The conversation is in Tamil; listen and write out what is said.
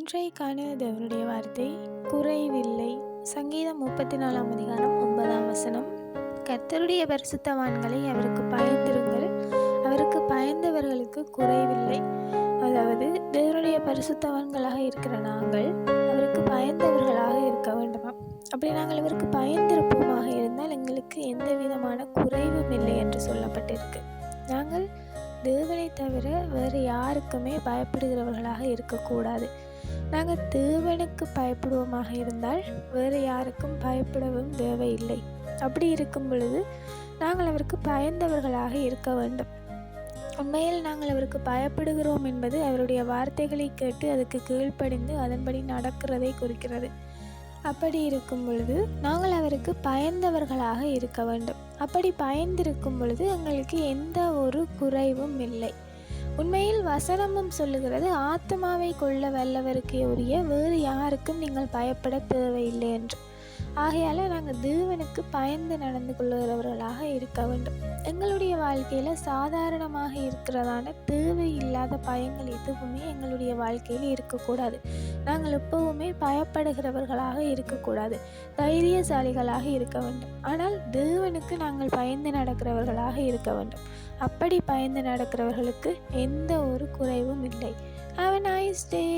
இன்றைக்கான தேவனுடைய வார்த்தை குறைவில்லை. சங்கீதம் 34ஆம் அதிகாரம் 9ஆம் வசனம். கர்த்தருடைய பரிசுத்தவான்களை அவருக்கு பயந்திருங்கள், அவருக்கு பயந்தவர்களுக்கு குறைவில்லை. அதாவது தேவனுடைய பரிசுத்தவான்களாக இருக்கிற நாங்கள் அவருக்கு பயந்தவர்களாக இருக்க வேண்டுமா? அப்படி நாங்கள் அவருக்கு பயந்திருப்போமாக இருந்தால் எங்களுக்கு எந்த விதமான குறைவும் இல்லை என்று சொல்லப்பட்டிருக்கு. நாங்கள் தேவனை தவிர வேறு யாருக்குமே பயப்படுகிறவர்களாக இருக்கக்கூடாது. நாங்கள் தேவனுக்கு பயப்படுவோமாக இருந்தால் வேறு யாருக்கும் பயப்படவும் தேவையில்லை. அப்படி இருக்கும் பொழுது நாங்கள் அவருக்கு பயந்தவர்களாக இருக்க வேண்டும். உண்மையில் நாங்கள் அவருக்கு பயப்படுகிறோம் என்பது அவருடைய வார்த்தைகளை கேட்டு அதுக்கு கீழ்ப்படிந்து அதன்படி நடக்கிறதை குறிக்கிறது. அப்படி இருக்கும் பொழுது நாங்கள் அவருக்கு பயந்தவர்களாக இருக்க வேண்டும். அப்படி பயந்திருக்கும் பொழுது எங்களுக்கு எந்த ஒரு குறைவும் இல்லை. உண்மையில் வசனமும் சொல்லுகிறது, ஆத்மாவை கொள்ள வல்லவருக்கே உரிய வேறு யாருக்கும் நீங்கள் பயப்பட தேவையில்லை என்று. ஆகையால் நாங்கள் தேவனுக்கு பயந்து நடந்து கொள்ளுகிறவர்களாக இருக்க வேண்டும். எங்களுடைய வாழ்க்கையில் சாதாரணமாக இருக்கிறதான தேவையில்லாத பயங்கள் எதுவுமே எங்களுடைய வாழ்க்கையில் இருக்கக்கூடாது. நாங்கள் எப்பவுமே பயப்படுகிறவர்களாக இருக்கக்கூடாது, தைரியசாலிகளாக இருக்க வேண்டும். ஆனால் தேவனுக்கு நாங்கள் பயந்து நடக்கிறவர்களாக இருக்க வேண்டும். அப்படி பயந்து நடக்கிறவர்களுக்கு எந்த ஒரு குறைவும் இல்லை. Have a nice day.